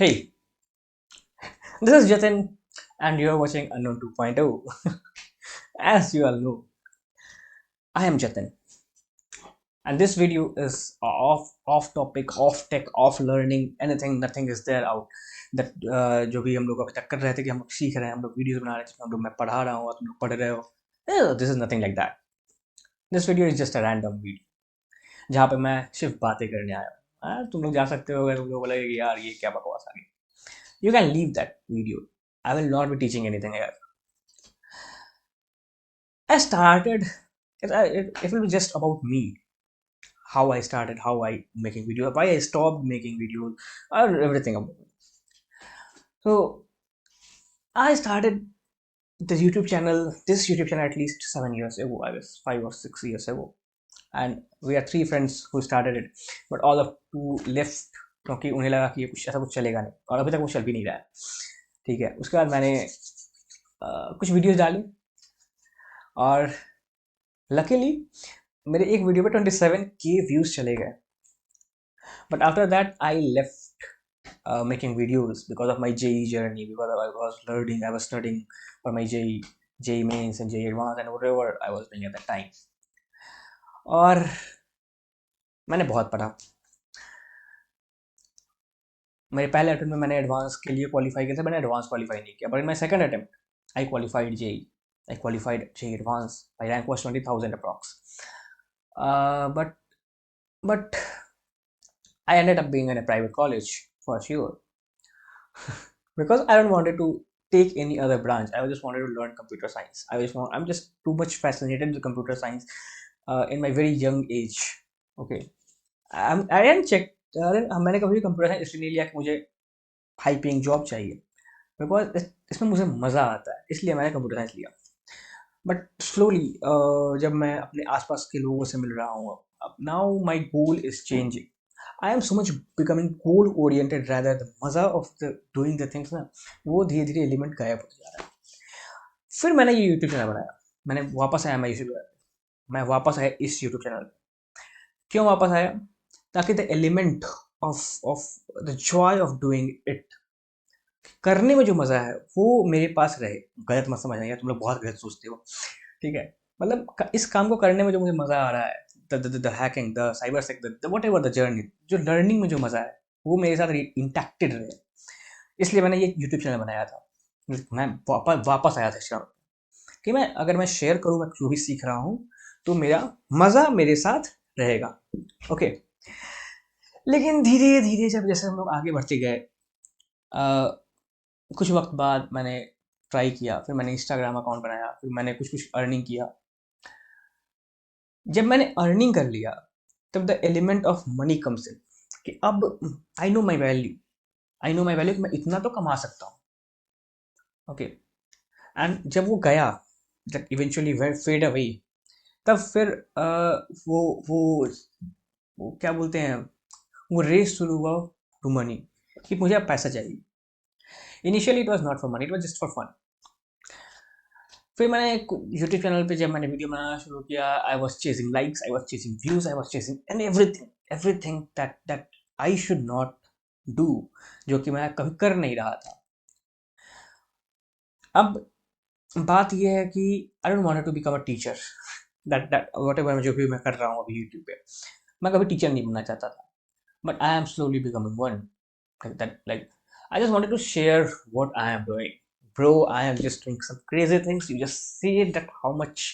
Hey, this is Jatin, and you're watching Unknown 2.0. As you all know, I am Jatin, and this video is off topic, off tech, off learning, anything, nothing is there out. That जो भी हम लोग अभी तक कर रहे थे कि हम लोग सीख रहे हैं, हम लोग वीडियोस बना रहे थे, हम लोग मैं पढ़ा रहा हूँ और तुम लोग पढ़ रहे हो. This is nothing like that. This video is just a random video जहाँ पे मैं सिर्फ बातें करने आया हूँ. तुम लोग जा सकते हो अगर तुम लोग बोलोगे कि यार ये क्या बकवास आ गई. You can leave that video. I will not be teaching anything here. I started. It will be just about me, how I started, how I making videos, why I stopped making videos, or everything about it. So I started the YouTube channel. This YouTube channel at least 7 years ago. I guess 5 or 6 years ago, and we are three friends who started it, but all of two left क्योंकि उन्हें लगा कि ये कुछ ऐसा कुछ चलेगा नहीं और अभी तक वो चल भी नहीं रहा है. ठीक है, उसके बाद मैंने कुछ वीडियोस डाली और लकीली मेरे एक वीडियो पे 27K व्यूज चले गए. But after that I left making videos because of my JE journey, because I was studying for my JE mains and JE advanced and whatever I was doing at that time. और मैंने बहुत पढ़ा. मेरे पहले attempt में मैंने advance के लिए क्वालिफाई किया था, मैंने एडवांस क्वालिफाई नहीं किया, but in my second attempt I qualified JE. I qualified JE advanced. My rank was 20,000 approx. But I ended up being in a private college for sure because I don't wanted to take any other branch. I just wanted to learn computer science. I'm just too much fascinated with computer science in my very young age. Okay, I didn't check. मैंने कभी computer science इसलिए नहीं लिया कि मुझे high paying job चाहिए, because इसमें मुझे मज़ा आता है, इसलिए मैंने कंप्यूटर साइंस लिया. बट स्लोली जब मैं अपने आसपास के लोगों से मिल रहा हूँ, अब now my goal is changing. I am so much becoming goal oriented rather the मज़ा of the doing the things ना, वो धीरे धीरे एलिमेंट गायब होते जा रहा है. फिर मैंने ये यूट्यूब चैनल बनाया. मैंने वापस आया, मैं वापस आया इस यूट्यूब चैनल. क्यों वापस आया? ताकि the element of the joy of doing it, करने में जो मज़ा है वो मेरे पास रहे. गलत मत समझना यार, तुम लोग बहुत गलत सोचते हो. ठीक है, मतलब इस काम को करने में जो मुझे मज़ा आ रहा है, the hacking, the cyber sec, the whatever the journey, जो लर्निंग में जो मज़ा है वो मेरे साथ इंटैक्टेड रहे. इसलिए मैंने ये यूट्यूब चैनल बनाया था. मैं वापस आया था इस चैनल कि मैं अगर मैं शेयर करूँ मैं जो भी सीख रहा हूँ तो मेरा मज़ा मेरे साथ रहेगा. ओके. लेकिन धीरे धीरे जब जैसे हम लोग आगे बढ़ते गए, कुछ वक्त बाद मैंने ट्राई किया, फिर मैंने इंस्टाग्राम अकाउंट बनाया, फिर मैंने कुछ कुछ अर्निंग किया. जब मैंने अर्निंग कर लिया तब the element of money comes in कि अब I know my value. I know my value कि मैं इतना तो कमा सकता हूँ. ओके. एंड जब वो गया, जब इवेंचुअली फेड अवे, तब फिर वो वो वो क्या बोलते हैं, वो रेस शुरू हुआ टू मनी, कि मुझे अब पैसा चाहिए. Initially it was not for money, it was just for fun. फिर मैंने यूट्यूब चैनल पे जब मैंने वीडियो बनाना शुरू किया, I was chasing likes, I was chasing views, I was chasing and everything, everything that I should not do, जो कि मैं कभी कर नहीं रहा था. अब बात यह है कि I don't want to become a teacher. That whatever जो भी मैं कर रहा हूँ अभी यूट्यूब पे, मैं कभी टीचर नहीं बनना चाहता था. But I am slowly becoming one. Like I just wanted to share what I am doing. Bro, I am just doing some crazy things. You just see that how much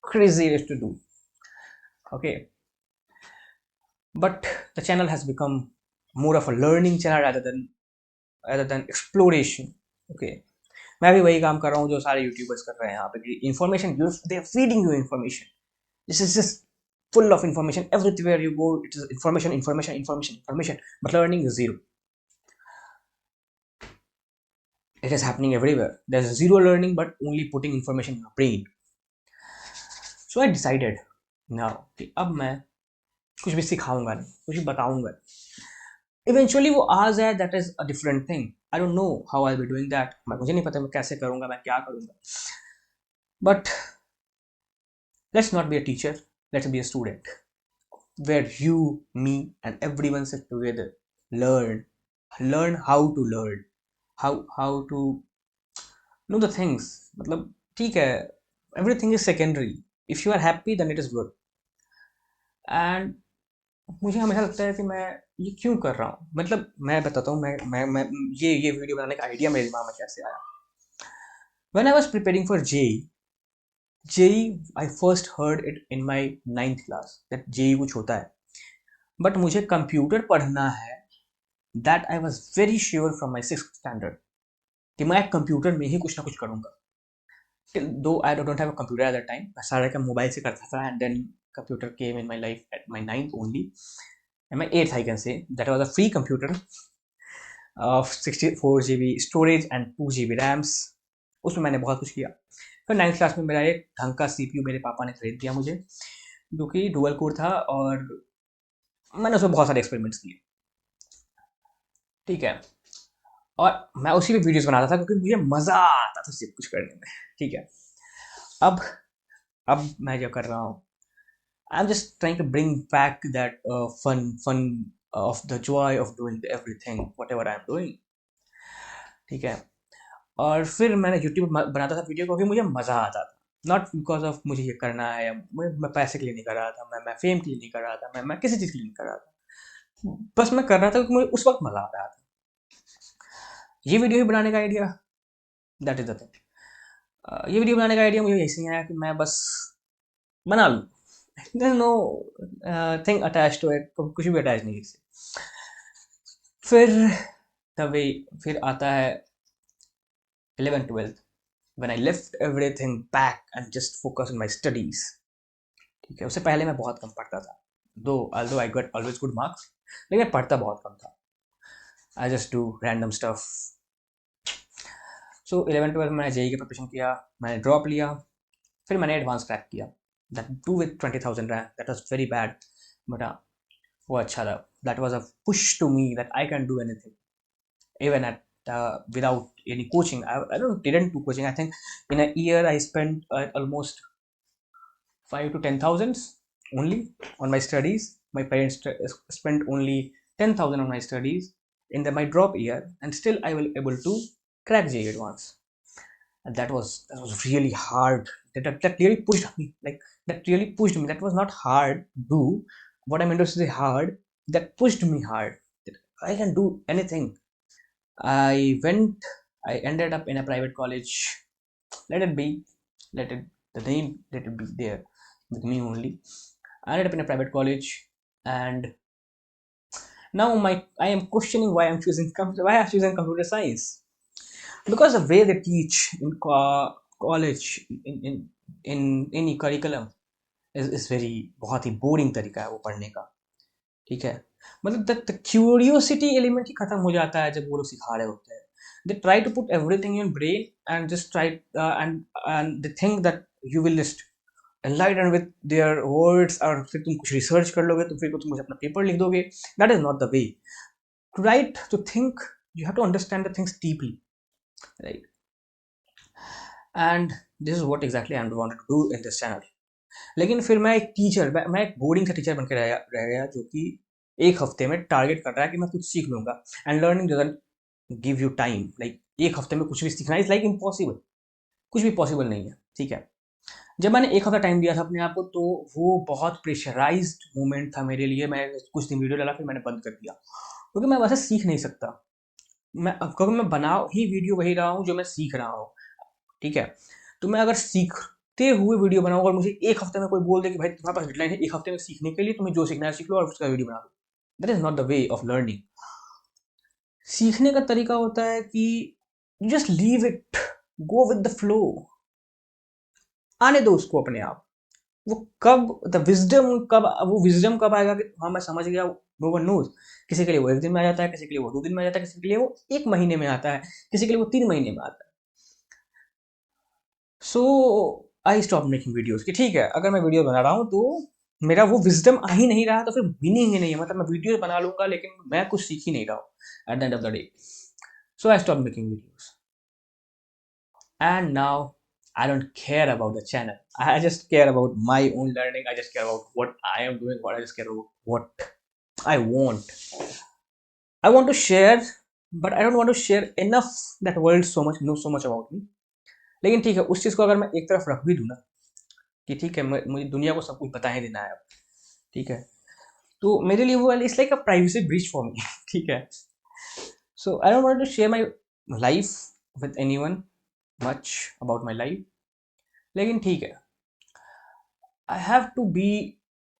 crazy it is to do. Okay. But the channel has become more of a learning channel rather than exploration. Okay. मैं भी वही काम कर रहा हूँ जो सारे YouTubers कर रहे हैं यहाँ पे, कि information they are feeding you information. This is just full of information. Everywhere you go, it is information, information, information, information. But learning is zero. It is happening everywhere. There's zero learning, but only putting information in your brain. So I decided now कि अब मैं कुछ भी सिखाऊंगा नहीं, कुछ भी बताऊंगा नहीं. इवेंचुअली वो आ जाए, that is a different thing. I don't no how I be doing that. मुझे नहीं पता मैं कैसे करूंगा, मैं क्या करूंगा. But let's not be a teacher, let's be a student, where you, me, and everyone sit together, learn, learn how to learn, how to know the things. मतलब ठीक है, everything is secondary. If you are happy then it is good. And मुझे हमेशा लगता है कि मैं ये क्यों कर रहा हूँ। मतलब मैं बताता हूँ, मैं ये वीडियो बनाने का आइडिया मेरे दिमाग में कैसे आया। When I was preparing for JEE, I first heard it in my 9th class that JEE कुछ होता है, बट मुझे कंप्यूटर पढ़ना है, that I was very sure from my 6th standard कि मैं कंप्यूटर में ही कुछ ना कुछ करूँगा। Though I don't have a computer at that time, मैं सारा काम मोबाइल से करता था, and then computer came in my life at my 9th only, and my 8th I can say. That was a free computer of 64 GB storage and 2 GB RAMs. उसमें मैंने बहुत कुछ किया। फिर 9th क्लास में मेरा एक ढंग का CPU मेरे पापा ने खरीद दिया मुझे, जो कि डुअल कोर था, और मैंने उसमें बहुत सारे एक्सपेरिमेंट्स किए। ठीक है, और मैं उसी पे वीडियोस बनाता था क्योंकि मुझे मज़ा आता था सब कुछ करने में। ठीक है, अब अब मैं क्या कर रहा हूँ, I am just trying to bring back that fun of the joy of doing everything whatever I am doing. ठीक है, और फिर मैंने यूट्यूब बनाता था वीडियो क्योंकि मुझे मज़ा आता था, नॉट बिकॉज ऑफ मुझे ये करना है, या मैं पैसे के लिए नहीं कर रहा था, मैं फेम के लिए नहीं कर रहा था, मैं किसी चीज़ के लिए नहीं कर रहा था, बस मैं कर रहा था क्योंकि मुझे उस वक्त मज़ा आ रहा था। ये वीडियो ही बनाने का idea, that is the thing. ये वीडियो बनाने का आइडिया मुझे ऐसे ही आया कि मैं बस बना लूँ, there nothing attach to it, कुछ भी अटैच नहीं इससे। फिर तभी फिर आता है 11th 12th, when I left everything back and just focus on my studies। ठीक है, उससे पहले मैं बहुत कम पढ़ता था, दो although I got always good marks, लेकिन पढ़ता बहुत कम था। I just do random stuff। So 11th 12th मैंने जेई की प्रिपरेशन किया, मैंने ड्रॉप लिया, फिर मैंने एडवांस क्रैक किया, that too with 20,000 rank, that was very bad, but हाँ वो अच्छा था। That was a push to me that I can do anything even at without any coaching। I didn't do coaching, I think in a year I spent almost 5 to 10,000 only on my studies. My parents spent only 10,000 on my studies in my drop year, and still I was able to crack JEE Advance. And that was really hard. That really pushed me. Like that really pushed me. That was not hard to do. What I meant to say hard. That pushed me hard. That I can do anything. I went. I ended up in a private college. Let it be. Let it. The name. Let it be there with me only. I ended up in a private college, and now I am questioning why I'm choosing computer science, because the way they teach in college in any curriculum is very बहुत ही boring तरीका है वो पढ़ने का। ठीक है, मतलब the curiosity element ही खत्म हो जाता है जब वो लोग सिखा रहे होते हैं। They try to put everything in brain and just try and they think that you will just enlightened with their words, और फिर तुम कुछ रिसर्च कर लोगे तो फिर तुम कुछ अपना पेपर लिख दोगे। That is not the way to write, to think. You have to understand the things deeply, right? And this is what exactly I want to do in this channel. लेकिन फिर मैं एक टीचर, मैं एक boarding का teacher बनकर रह गया जो कि एक हफ्ते में टारगेट कर रहा है कि मैं कुछ सीख लूंगा, and learning doesn't give you time. Like एक हफ्ते में कुछ भी सीखना इज लाइक इम्पॉसिबल, कुछ भी पॉसिबल नहीं है। ठीक है, जब मैंने एक हफ्ता टाइम दिया था अपने आप को, तो वो बहुत प्रेशराइज्ड मोमेंट था मेरे लिए। मैं कुछ दिन वीडियो डाला, फिर मैंने बंद कर दिया, क्योंकि मैं वैसे सीख नहीं सकता। क्योंकि मैं बना ही वीडियो वही रहा हूँ जो मैं सीख रहा हूँ। ठीक है, तो मैं अगर सीखते हुए वीडियो बनाऊँ और मुझे एक हफ्ते में कोई बोल दे कि भाई तुम्हारे पास डेडलाइन है एक हफ्ते में सीखने के लिए, तुम्हें जो सीखना है सीख लो और उसका वीडियो बना दो, that is not the way of learning. सीखने का तरीका होता है कि just leave it, go with the flow, आने दो उसको अपने आप। वो कब वो विजडम कब आएगा कि हाँ मैं समझ गया, नो वन नोज। किसी के लिए वो एक दिन में आ जाता है, किसी के लिए वो 2 दिन में आ जाता है, किसी के लिए वो एक महीने में आता है, किसी के लिए वो 3 महीने में आता है। So I stop making videos कि ठीक है, अगर मैं वीडियो बना रहा हूँ तो मेरा वो विजडम आ ही नहीं रहा, तो फिर मीनिंग ही नहीं है। मतलब मैं वीडियो बना लूंगा लेकिन मैं कुछ सीख ही नहीं रहा हूँ at the end of the day. So I stop making videos, and now I don't care about the channel. I just care about my own learning. I just care about what I am doing, what I just care about what I want. I want to share but I don't want to share enough that world so much know so much about me. लेकिन ठीक है, उस चीज़ को अगर मैं एक तरफ रख भी दूँ ना कि ठीक है, मुझे दुनिया को सब कुछ बता ही देना है अब, ठीक है, तो मेरे लिए वो it's like a privacy breach for me. ठीक है, so I don't want to share my life with anyone much about my life. लेकिन ठीक है, I have to be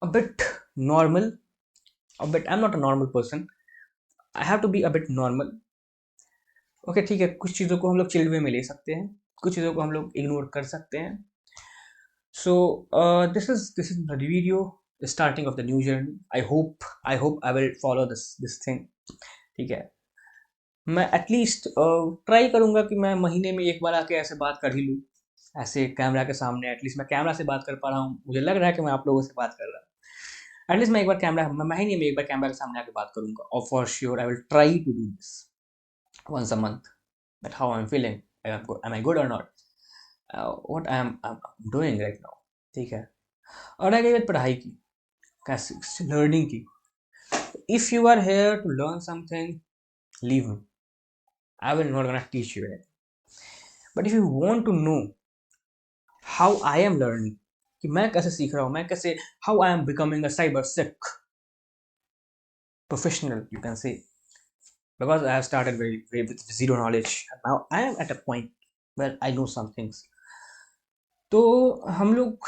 a bit normal, a bit I am not a normal person, I have to be a bit normal. Okay ठीक है, कुछ चीज़ों को हम लोग चिल्ड वे में ले सकते हैं, कुछ चीज़ों को हम लोग इग्नोर कर सकते हैं। So this is the video, the starting of the new journey. I hope I will follow this thing. ठीक है, मैं एटलीस्ट ट्राई करूंगा कि मैं महीने में एक बार आके ऐसे बात कर ही लूँ, ऐसे कैमरा के सामने। एटलीस्ट मैं कैमरा से बात कर पा रहा हूँ, मुझे लग रहा है कि मैं आप लोगों से बात कर रहा हूँ। एटलीस्ट मैं एक बार कैमरा, मैं महीने में एक बार कैमरा के सामने आके बात करूंगा, और for sure I will try to do this once a month, that how I'm feeling, am I good or not, what I'm doing right now। ठीक है, और रह गई बात पढ़ाई की, कैसे लर्निंग की। If you are here to learn something, leave me, I will not gonna teach you anything. But if you want to know how I am learning, कि मैं कैसे सीख रहा हूँ, मैं कैसे, how I am becoming a cyber sec professional, you can say, because I have started very with zero knowledge, now I am at a point where I know some things। तो हम लोग,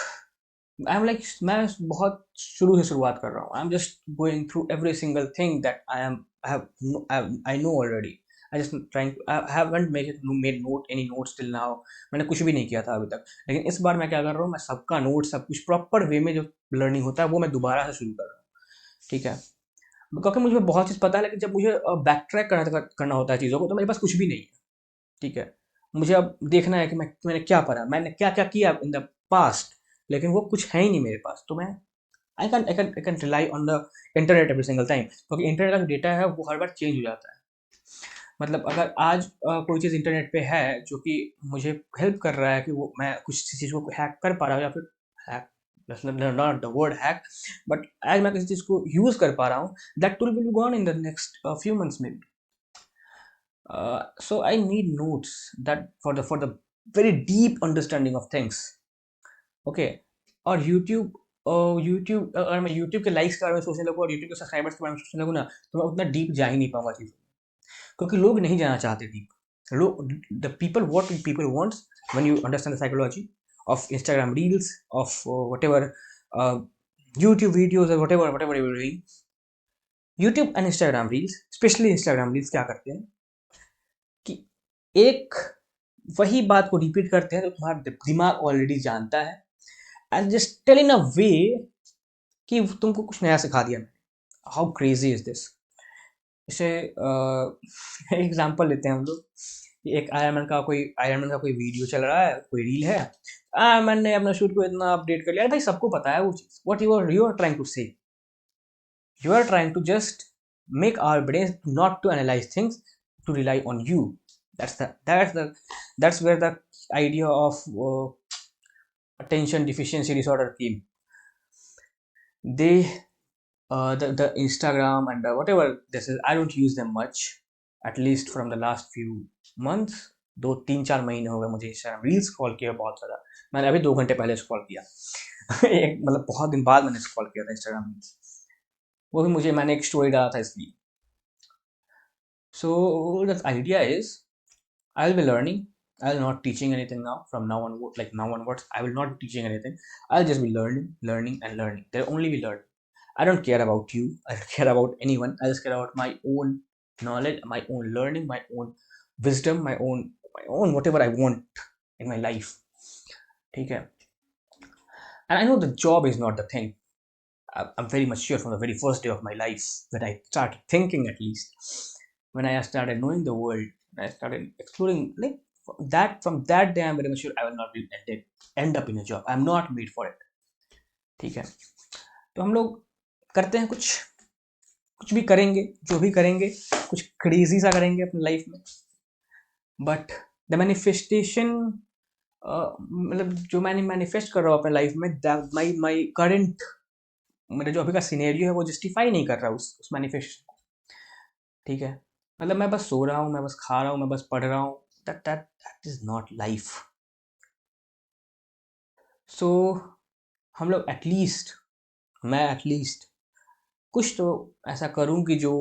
आई एम लाइक, मैं बहुत शुरू से शुरुआत कर रहा हूँ। I am just going through every single thing that I know already. I just trying, I haven't made note any notes till now. मैंने कुछ भी नहीं किया था अभी तक, लेकिन इस बार मैं क्या कर रहा हूँ, मैं सबका नोट, सब कुछ प्रॉपर वे में जो लर्निंग होता है वो मैं दोबारा से शुरू कर रहा हूँ। ठीक है, क्योंकि मुझे बहुत चीज़ पता है, लेकिन जब मुझे बैक ट्रैक करना होता है चीज़ों को, तो मेरे पास कुछ भी नहीं है। ठीक है, मुझे अब देखना है कि मैंने क्या पढ़ा, मैंने क्या क्या किया इन द पास्ट, लेकिन वो कुछ है ही नहीं मेरे पास। तो मैं I can rely on the internet every single time, क्योंकि इंटरनेट का जो डेटा है वो हर बार चेंज हो जाता है। मतलब अगर आज कोई चीज़ इंटरनेट पे है जो कि मुझे हेल्प कर रहा है कि वो मैं कुछ चीज़ को हैक कर पा रहा हूँ, या फिर hack, not the word hack, but आज मैं किसी चीज़ को यूज़ कर पा रहा हूँ, that tool will be gone in the next few months में। So I need notes that for the very deep understanding of things। Okay, और यूट्यूब, अगर मैं यूट्यूब के लाइक्स के बारे में सोचने लगूँ और यूट्यूब के सब्सक्राइबर्स के बारे में सोचने लगूँ ना, तो मैं उतना डीप जा ही नहीं पाऊंगा चीज़, क्योंकि लोग नहीं जाना चाहते डीप। लोग, the people, what people wants, when you understand the psychology of Instagram reels, of whatever YouTube videos, और whatever you doing, YouTube and Instagram reels, specially Instagram reels क्या करते हैं कि एक वही बात को रिपीट करते हैं जो तुम्हारा दिमाग ऑलरेडी जानता है, एंड जस्ट टेल इन अ वे कि तुमको कुछ नया सिखा दिया मैंने। How crazy is this. जैसे एग्जांपल लेते हैं हम लोग कि एक आयरन मैन का कोई वीडियो चल रहा है, कोई रील है, आयरन मैन ने अपना शूट को इतना अपडेट कर लिया। अरे भाई, सबको पता है वो चीज़। What you are trying to say, you are trying to just make our brains not to analyze things, to rely on you। That's where the idea of attention deficiency disorder came। They the Instagram and whatever this is, I don't use them much, at least from the last few months। 2 3 4 महीने हो गए मुझे Instagram reels scroll किया बहुत ज़्यादा। मैंने अभी 2 घंटे पहले स्क्रॉल किया। एक मतलब बहुत दिन बाद मैंने स्क्रॉल किया था इंस्टाग्राम रील्स, वो भी मुझे, मैंने एक स्टोरी डाला था इसलिए। So the idea is, I'll be learning, I'll not teaching anything now, from now onward, like now onwards I will not be teaching anything, I'll just be learning and learning. There'll only be learning. I don't care about you, I don't care about anyone, I just care about my own knowledge, my own learning, my own wisdom, my own whatever I want in my life। ठीक है, and I know the job is not the thing। I'm very much sure from the very first day of my life, when I started thinking, at least when I started knowing the world, when I started exploring, like that, from that day I'm very much sure I will not be end up in a job। I'm not made for it। ठीक है, तो हम लोग करते हैं कुछ, कुछ भी करेंगे, जो भी करेंगे कुछ क्रेजी सा करेंगे अपनी लाइफ में, बट द मैनिफेस्टेशन, मतलब जो मैंने मैनिफेस्ट कर रहा हूँ अपने लाइफ में, माई करंट, मेरा जो अभी का सिनेरियो है वो जस्टिफाई नहीं कर रहा उस मैनिफेस्टेशन को। ठीक है, मतलब मैं बस सो रहा हूँ, मैं बस खा रहा हूँ, मैं बस पढ़ रहा हूँ, दैट इज नॉट लाइफ. सो हम लोग एटलीस्ट, मैं एटलीस्ट कुछ तो ऐसा करूं कि जो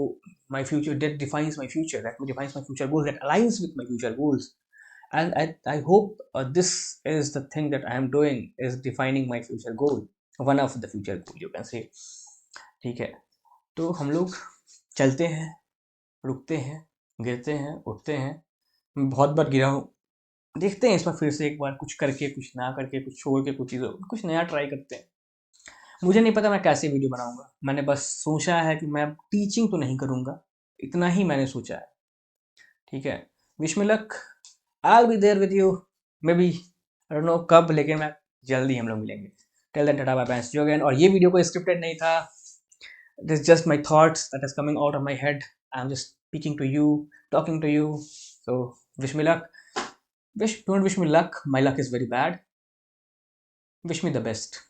my future, that defines my future, that defines my future goals, that aligns with my future goals. And I hope this is the thing that I am doing is defining my future goal, one of the future goal you can say. ठीक है. तो हम लोग चलते हैं, रुकते हैं, गिरते हैं, उठते हैं. मैं बहुत बार गिरा हूँ. देखते हैं इस बार फिर से एक बार कुछ करके, कुछ ना करके, कुछ छोड़ के, कुछ चीज़ों, कुछ नया ट्राई करते हैं. मुझे नहीं पता मैं कैसे वीडियो बनाऊंगा. मैंने बस सोचा है कि मैं टीचिंग तो नहीं करूंगा, इतना ही मैंने सोचा है. ठीक है. Wish me luck. I will be there with you, maybe, I don't know कब, लेकिन मैं जल्दी हम लोग मिलेंगे. Till then tata bye bye, see you again. और ये वीडियो कोई स्क्रिप्टेड नहीं था. This is just my thoughts that is coming out of my head. I'm just speaking to you, talking to you. So wish me luck. Don't wish me luck. My luck is very bad. Wish me the best.